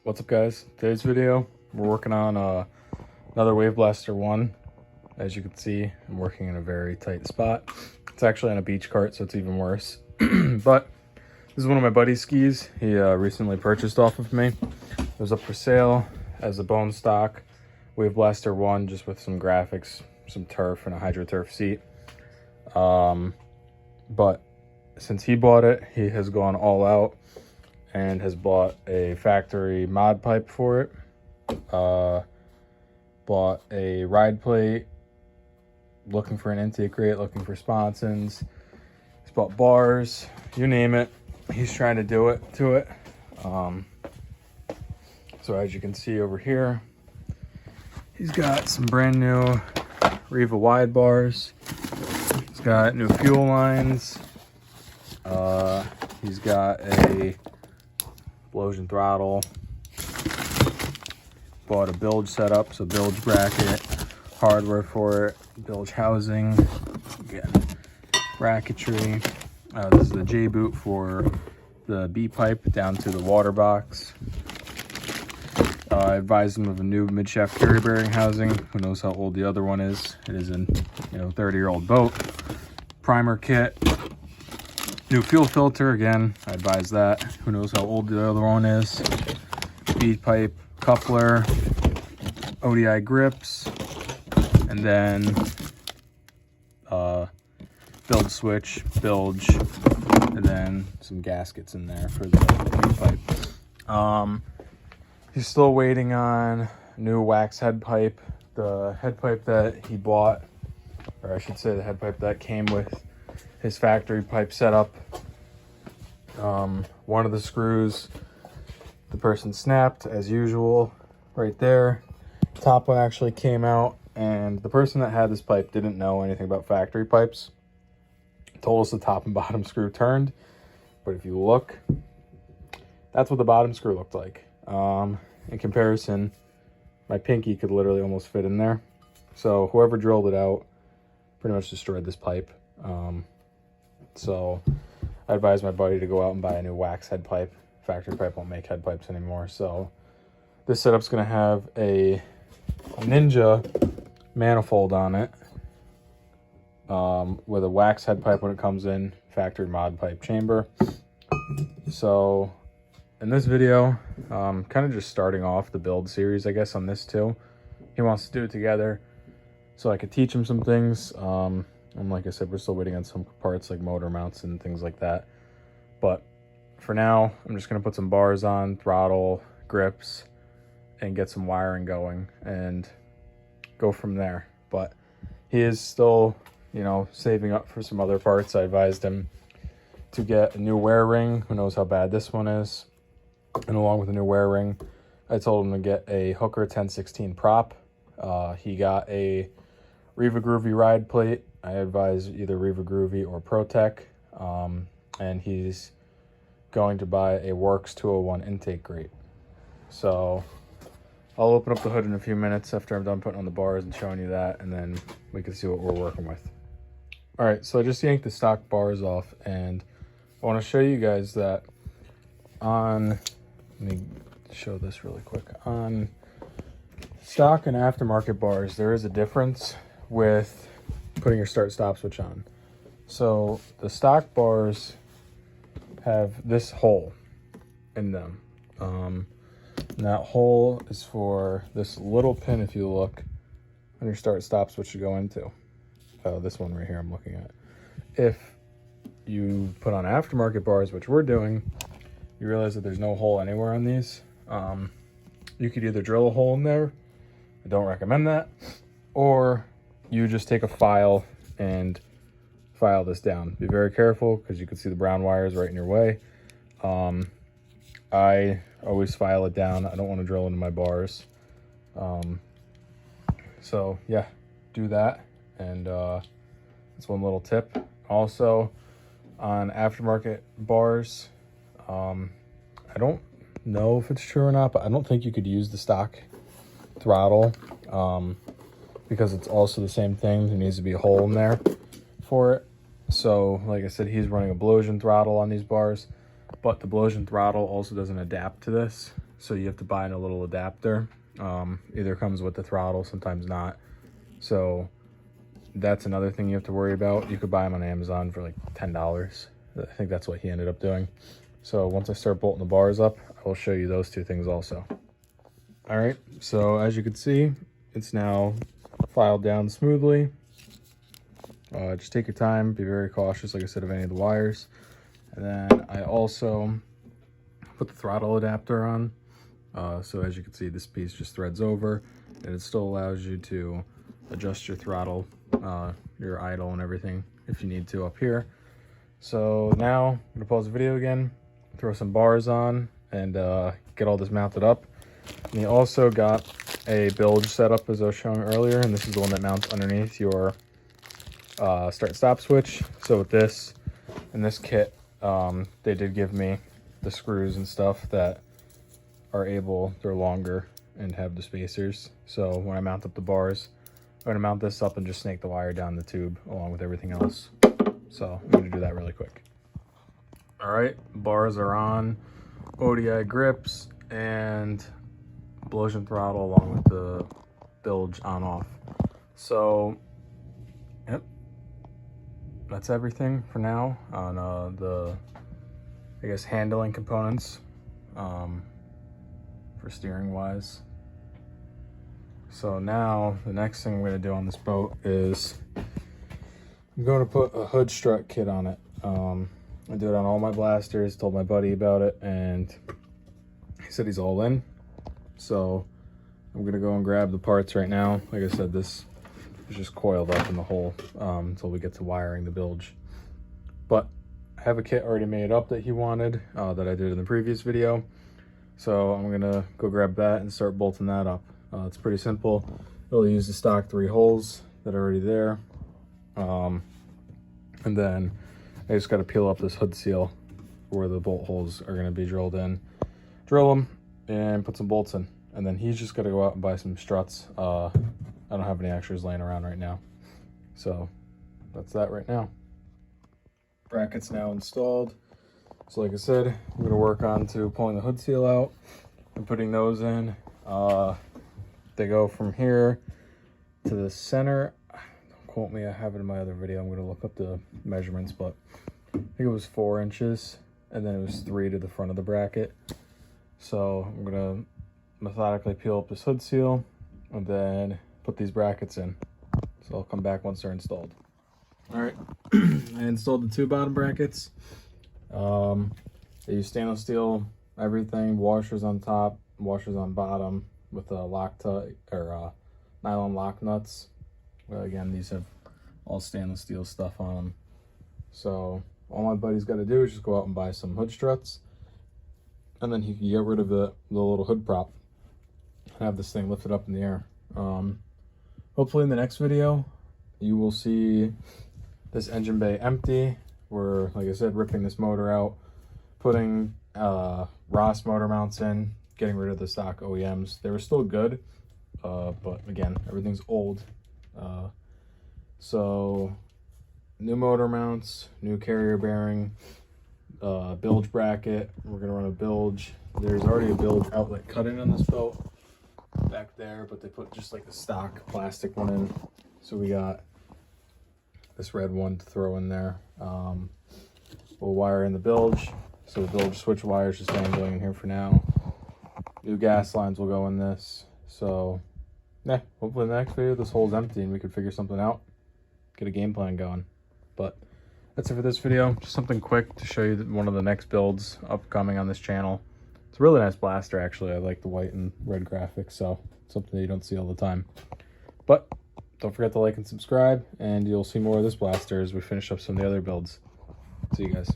What's up, guys? Today's video, we're working on another Wave Blaster 1. As you can see, I'm working in a very tight spot. It's actually on a beach cart, so it's even worse. But this is one of my buddy's skis. He recently purchased off of me. It was up for sale as a bone stock Wave Blaster 1, just with some graphics, some turf, and a hydro turf seat. But since he bought it, he has gone all out and has bought a factory mod pipe for it, bought a ride plate, looking for an intake rate, looking for sponsons. He's bought bars, you name it. He's trying to do it to it. So as you can see over here, he's got some brand new Riva wide bars. He's got new fuel lines. He's got a explosion throttle, bought a bilge setup, so bilge bracket, hardware for it, bilge housing, again, bracketry. This is the J boot for the B pipe down to the water box. I advised him of a new midshaft carry bearing housing. Who knows how old the other one is? It is an 30-year-old boat. Primer kit. New fuel filter, again, I advise that. Who knows how old the other one is. B pipe coupler, ODI grips, and then bilge switch, bilge, and then some gaskets in there for the B pipe. He's still waiting on new wax head pipe. The head pipe that he bought, or I should say the head pipe that came with his factory pipe setup. One of the screws, the person snapped as usual right there. Top one actually came out, and the person that had this pipe didn't know anything about factory pipes. Told us the top and bottom screw turned, but if you look, that's what the bottom screw looked like. In comparison, my pinky could literally almost fit in there. So whoever drilled it out pretty much destroyed this pipe. So I advised my buddy to go out and buy a new wax head pipe. Factory pipe won't make head pipes anymore. So this setup's gonna have a Ninja manifold on it, with a wax head pipe when it comes in, factory mod pipe chamber. So in this video, kind of just starting off the build series, I guess, on this too. He wants to do it together so I could teach him some things. And like I said, we're still waiting on some parts like motor mounts and things like that. But for now, I'm just going to put some bars on, throttle, grips, and get some wiring going and go from there. But he is still, saving up for some other parts. I advised him to get a new wear ring. Who knows how bad this one is. And along with a new wear ring, I told him to get a Hooker 1016 prop. He got a Riva Groovy ride plate. I advise either Riva Groovy or ProTech. And he's going to buy a Works 201 intake grate. So I'll open up the hood in a few minutes after I'm done putting on the bars and showing you that, and then we can see what we're working with. All right, so I just yanked the stock bars off, and I want to show you guys that let me show this really quick. On stock and aftermarket bars, there is a difference with putting your start-stop switch on. So the stock bars have this hole in them. And that hole is for this little pin, if you look, on your start-stop switch to go into. This one right here I'm looking at. If you put on aftermarket bars, which we're doing, you realize that there's no hole anywhere on these. You could either drill a hole in there, I don't recommend that, or you just take a file and file this down. Be very careful because you can see the brown wires right in your way. I always file it down. I don't want to drill into my bars. So yeah, do that. And that's one little tip. Also, on aftermarket bars, I don't know if it's true or not, but I don't think you could use the stock throttle because it's also the same thing. There needs to be a hole in there for it. So like I said, he's running a Blowsion throttle on these bars, but the Blowsion throttle also doesn't adapt to this. so you have to buy in a little adapter. Either comes with the throttle, sometimes not. So that's another thing you have to worry about. You could buy them on Amazon for like $10. I think that's what he ended up doing. So once I start bolting the bars up, I will show you those two things also. All right, so as you can see, it's now filed down smoothly. Just take your time, be very cautious, like I said, of any of the wires. And then I also put the throttle adapter on. So as you can see, this piece just threads over, and it still allows you to adjust your throttle, your idle and everything if you need to up here. So now I'm gonna pause the video again, throw some bars on, and get all this mounted up. And you also got a bilge set up as I was showing earlier, and this is the one that mounts underneath your start and stop switch. So with this, in this kit, they did give me the screws and stuff that are they're longer and have the spacers. So when I mount up the bars, I'm gonna mount this up and just snake the wire down the tube along with everything else. So I'm gonna do that really quick. All right, bars are on, ODI grips, and explosion throttle along with the bilge on off. So yep, that's everything for now on the, I guess, handling components for steering wise. So now the next thing I'm going to do on this boat is I'm going to put a hood strut kit on it. I do it on all my blasters, told my buddy about it, and he said he's all in. So I'm going to go and grab the parts right now. Like I said, this is just coiled up in the hole until we get to wiring the bilge. But I have a kit already made up that he wanted that I did in the previous video. So I'm going to go grab that and start bolting that up. It's pretty simple. It'll use the stock 3 holes that are already there. And then I just got to peel up this hood seal where the bolt holes are going to be drilled in. Drill them and put some bolts in. And then he's just got to go out and buy some struts. I don't have any extras laying around right now. So that's that right now. Brackets now installed. So like I said, I'm going to work on to pulling the hood seal out and putting those in. They go from here to the center. Don't quote me, I have it in my other video. I'm going to look up the measurements, but I think it was 4 inches, and then it was 3 to the front of the bracket. So I'm going to methodically peel up this hood seal and then put these brackets in. So I'll come back once they're installed. All right, I installed the 2 bottom brackets. They use stainless steel, everything, washers on top, washers on bottom with a Loctite or nylon lock nuts. Again, these have all stainless steel stuff on them. So all my buddy's got to do is just go out and buy some hood struts, and then he can get rid of the little hood prop and have this thing lifted up in the air. Hopefully in the next video, you will see this engine bay empty. We're, like I said, ripping this motor out, putting Ross motor mounts in, getting rid of the stock OEMs. They were still good, but again, everything's old. So new motor mounts, new carrier bearing, bilge bracket. We're gonna run a bilge. There's already a bilge outlet cut in on this boat back there, but they put just like the stock plastic one in. So we got this red one to throw in there. We'll wire in the bilge. So the bilge switch wire is just dangling in here for now. New gas lines will go in this. So yeah, hopefully in the next video this hole's empty and we could figure something out, get a game plan going. But that's it for this video. Just something quick to show you one of the next builds upcoming on this channel. It's a really nice blaster, actually. I like the white and red graphics, so something that you don't see all the time. But don't forget to like and subscribe, and you'll see more of this blaster as we finish up some of the other builds. See you guys.